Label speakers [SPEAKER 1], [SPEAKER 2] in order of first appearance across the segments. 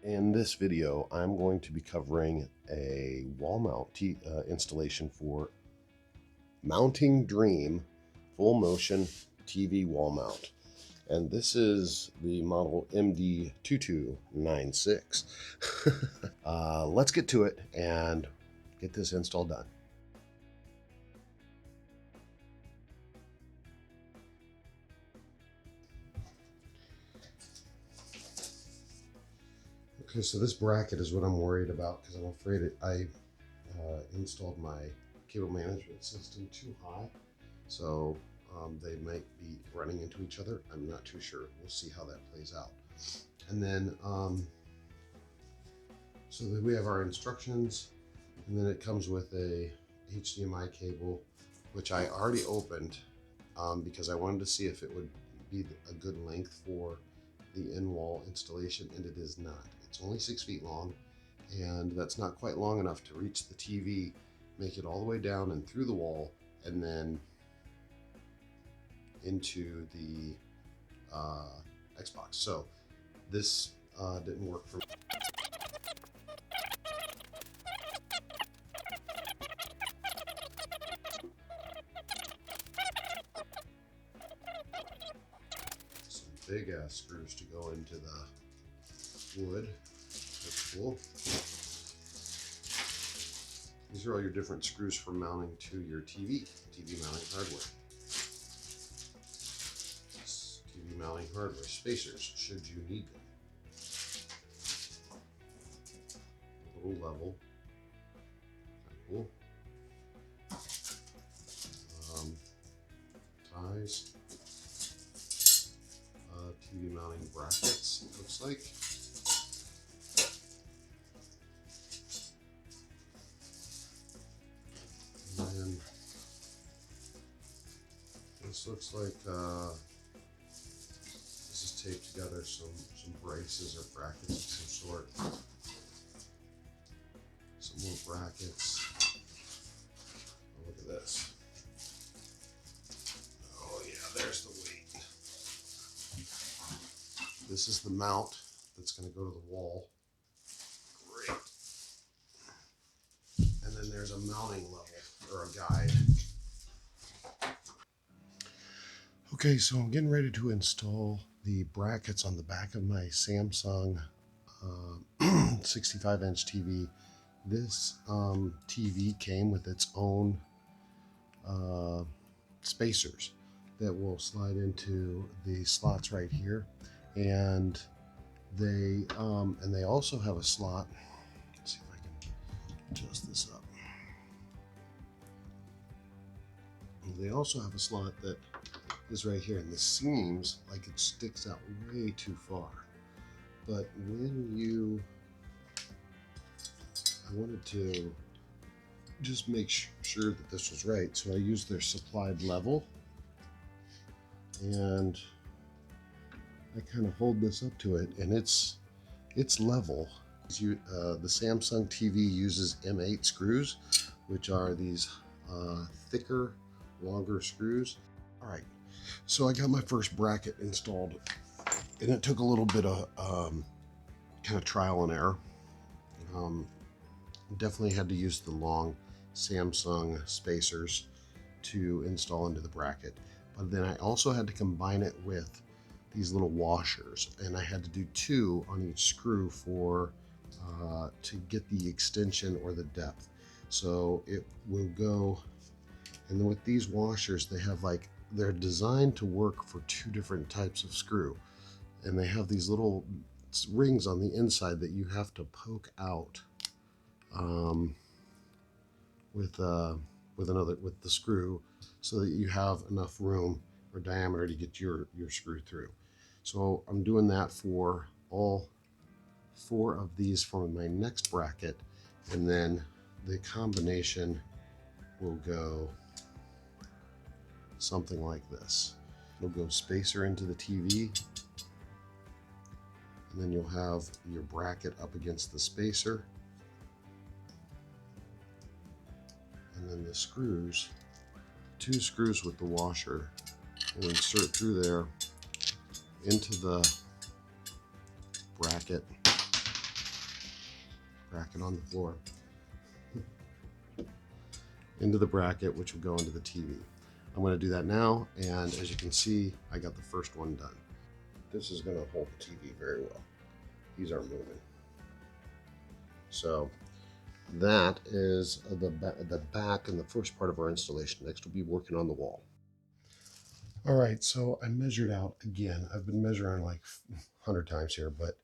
[SPEAKER 1] In this video, I'm going to be covering a wall mount installation for Mounting Dream full motion TV wall mount. And this is the model MD2296. Let's get to it and get this install done. Okay, so this bracket is what I'm worried about because I'm afraid I installed my cable management system too high. So they might be running into each other. I'm not too sure. We'll see how that plays out. And then, so that we have our instructions, and then it comes with a HDMI cable, which I already opened because I wanted to see if it would be a good length for the in-wall installation, and it is not. It's only 6 feet long, and that's not quite long enough to reach the TV, make it all the way down and through the wall, and then into the Xbox. So this didn't work for me. Some big ass screws to go into the wood. That's cool. These are all your different screws for mounting to your TV mounting hardware. TV mounting hardware, spacers, should you need them. A little level, kind of cool. Ties, TV mounting brackets, it looks like. And this looks like this is taped together, some braces or brackets of some sort. Some more brackets. Oh, look at this. Oh yeah, there's the weight. This is the mount that's going to go to the wall. Great. And then there's a mounting level or a guide. Okay, so I'm getting ready to install the brackets on the back of my Samsung 65-inch TV. This TV came with its own spacers that will slide into the slots right here, and they also have a slot. Let's see if I can adjust this up. They also have a slot that is right here, and this seems like it sticks out way too far. But when I wanted to just make sure that this was right, so I used their supplied level, and I kind of hold this up to it, and it's level. The Samsung TV uses M8 screws, which are these thicker, longer screws. All right, so I got my first bracket installed, and it took a little bit of kind of trial and error. Definitely had to use the long Samsung spacers to install into the bracket, but then I also had to combine it with these little washers, and I had to do 2 on each screw for to get the extension or the depth. So it will go, and then with these washers, they have they're designed to work for 2 different types of screw, and they have these little rings on the inside that you have to poke out with the screw, so that you have enough room or diameter to get your screw through. So I'm doing that for all 4 of these for my next bracket, and then the combination will go something like this. It'll go spacer into the TV, and then you'll have your bracket up against the spacer, and then the screws, 2 screws with the washer, will insert through there into the bracket, bracket on the floor into the bracket, which will go into the TV. I'm going to do that now, and as you can see, I got the first one done. This is going to hold the TV very well. These aren't moving. So that is the back and the first part of our installation. Next we'll be working on the wall. All right, so I measured out again. I've been measuring like 100 times here, but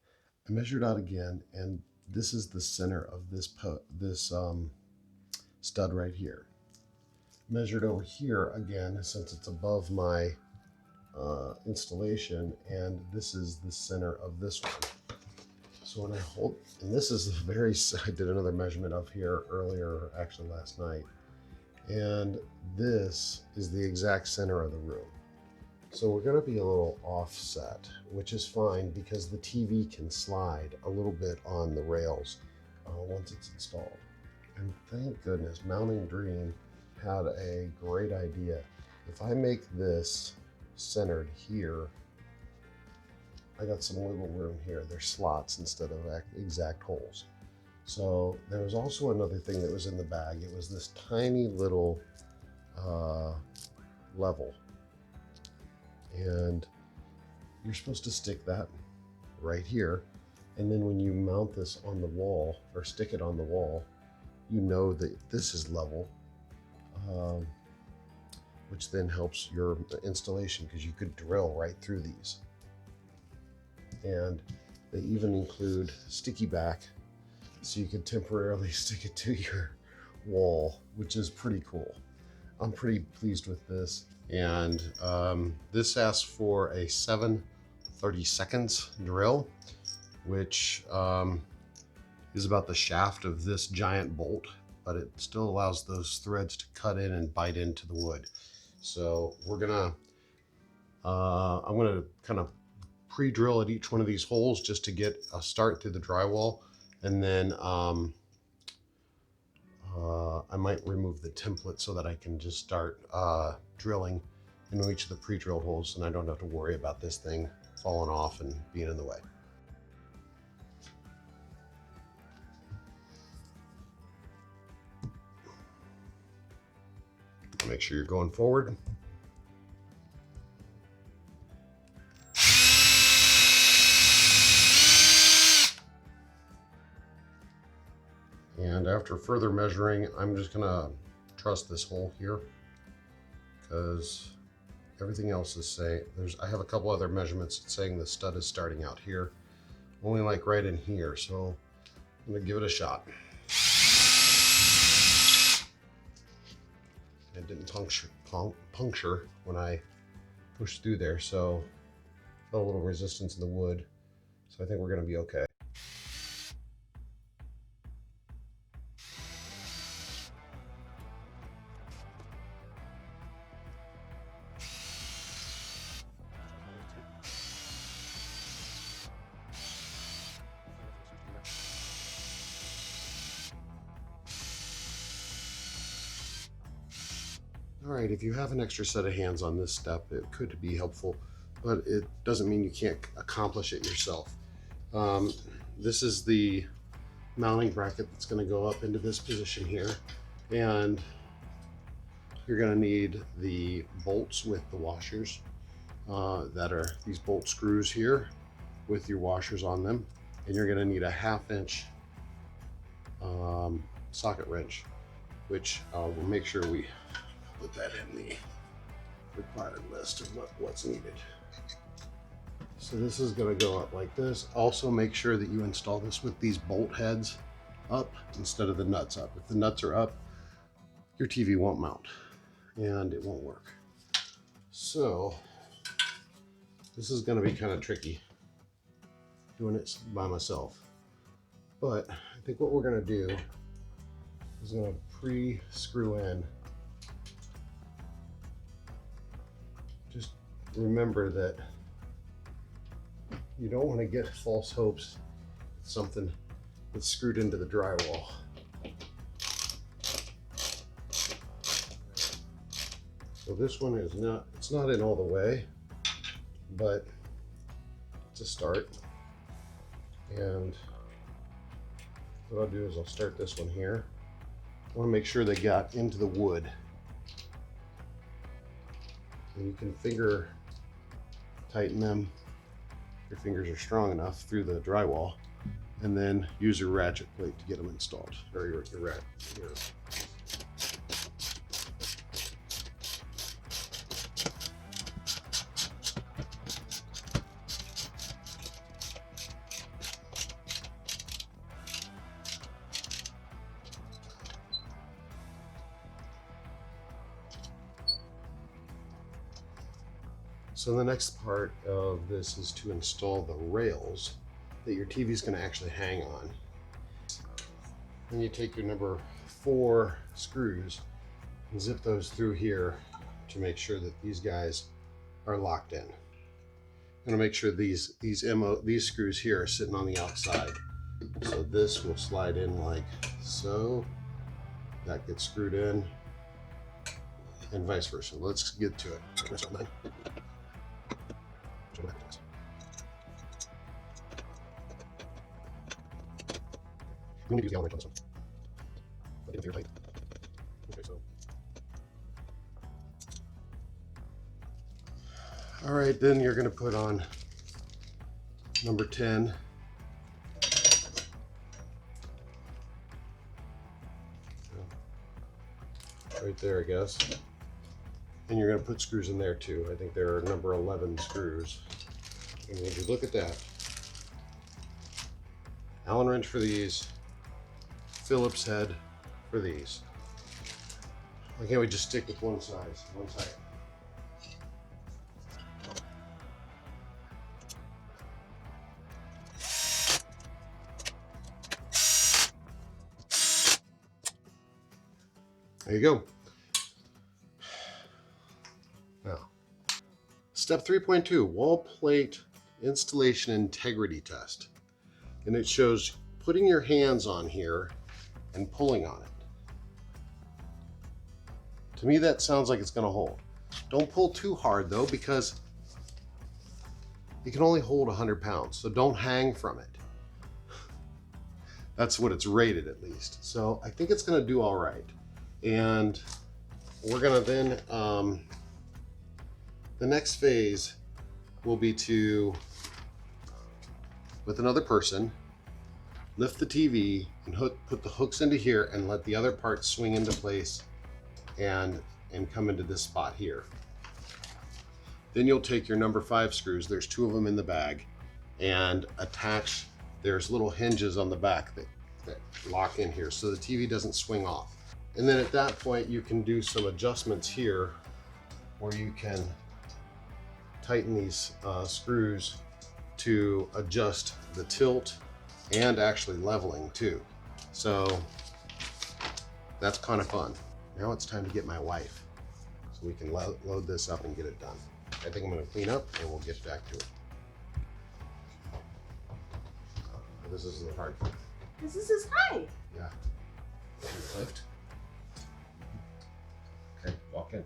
[SPEAKER 1] I measured out again, and this is the center of this stud right here. Measured over here again, since it's above my installation, and this is the center of this one. So when I hold, and this is very, I did another measurement of here earlier, actually last night, and this is the exact center of the room. So we're going to be a little offset, which is fine because the TV can slide a little bit on the rails once it's installed. And thank goodness Mounting Dream had a great idea. If I make this centered here, I got some wiggle room here. There's slots instead of exact holes. So there was also another thing that was in the bag. It was this tiny little level. And you're supposed to stick that right here. And then when you mount this on the wall or stick it on the wall, you know that this is level, which then helps your installation because you could drill right through these. And they even include sticky back so you can temporarily stick it to your wall, which is pretty cool. I'm pretty pleased with this. And this asks for a 7/32 drill, which is about the shaft of this giant bolt, but it still allows those threads to cut in and bite into the wood. So we're gonna, I'm gonna kind of pre-drill at each one of these holes just to get a start through the drywall, and then I might remove the template so that I can just start drilling into each of the pre-drilled holes, and I don't have to worry about this thing falling off and being in the way. Make sure you're going forward. And after further measuring, I'm just gonna trust this hole here because everything else is saying, I have a couple other measurements saying the stud is starting out here, only like right in here. So I'm gonna give it a shot. It didn't puncture when I pushed through there, so felt a little resistance in the wood. So I think we're gonna be okay. All right, if you have an extra set of hands on this step, it could be helpful, but it doesn't mean you can't accomplish it yourself. This is the mounting bracket that's going to go up into this position here, and you're going to need the bolts with the washers that are these bolt screws here with your washers on them, and you're going to need a 1/2 inch socket wrench, which we'll make sure we put that in the required list of what's needed. So this is going to go up like this. Also make sure that you install this with these bolt heads up instead of the nuts up. If the nuts are up, your TV won't mount and it won't work. So this is going to be kind of tricky doing it by myself, but I think what we're going to do is going to pre-screw in. Just remember that you don't want to get false hopes with something that's screwed into the drywall. So this one is not, it's not in all the way, but it's a start. And what I'll do is I'll start this one here. I want to make sure they got into the wood. And you can finger tighten them if your fingers are strong enough through the drywall, and then use your ratchet plate to get them installed, or your So the next part of this is to install the rails that your TV is going to actually hang on. Then you take your number 4 screws and zip those through here to make sure that these guys are locked in. I'm going to make sure these screws here are sitting on the outside. So this will slide in like so. That gets screwed in, and vice versa. Let's get to it. I'm going to use the Allen wrench on this one. Get it tight. Okay, so. All right, then you're going to put on number 10. Right there, I guess. And you're going to put screws in there too. I think there are number 11 screws. And when you look at that, Allen wrench for these, Phillips head for these. Why can't we just stick with one side? There you go. Now, step 3.2, wall plate installation integrity test. And it shows putting your hands on here and pulling on it. To me, that sounds like it's going to hold. Don't pull too hard though, because it can only hold 100 pounds. So don't hang from it. That's what it's rated at least. So I think it's going to do all right. And we're going to then, the next phase will be to, with another person, lift the TV and put the hooks into here and let the other part swing into place and come into this spot here. Then you'll take your number 5 screws, there's 2 of them in the bag, and attach, there's little hinges on the back that lock in here so the TV doesn't swing off. And then at that point you can do some adjustments here where you can tighten these screws to adjust the tilt and actually leveling too. So that's kind of fun. Now it's time to get my wife so we can load this up and get it done. I think I'm going to clean up and we'll get back to it. This is the hard part.
[SPEAKER 2] Because this is high.
[SPEAKER 1] Yeah. Lift. Okay, walk in.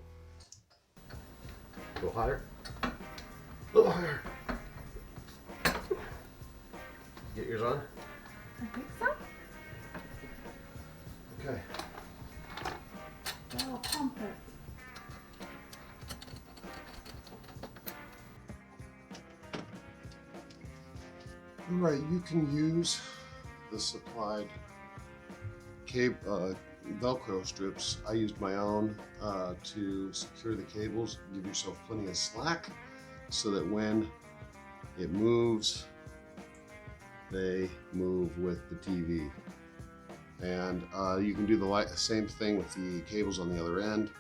[SPEAKER 1] A little higher. A little higher. Get yours on?
[SPEAKER 2] I think so.
[SPEAKER 1] Okay.
[SPEAKER 2] Oh, pump it.
[SPEAKER 1] All right, you can use the supplied Velcro strips. I used my own to secure the cables. Give yourself plenty of slack so that when it moves, they move with the TV. And you can do the same thing with the cables on the other end,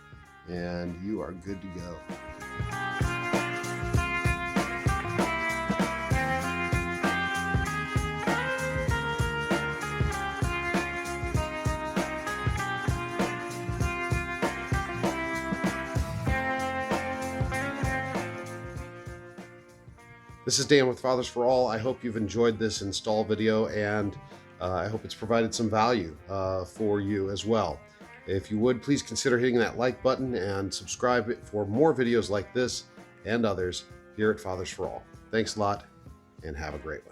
[SPEAKER 1] and you are good to go. This is Dan with Fathers for All. I hope you've enjoyed this install video, and I hope it's provided some value for you as well. If you would, please consider hitting that like button and subscribe for more videos like this and others here at Fathers for All. Thanks a lot, and have a great one.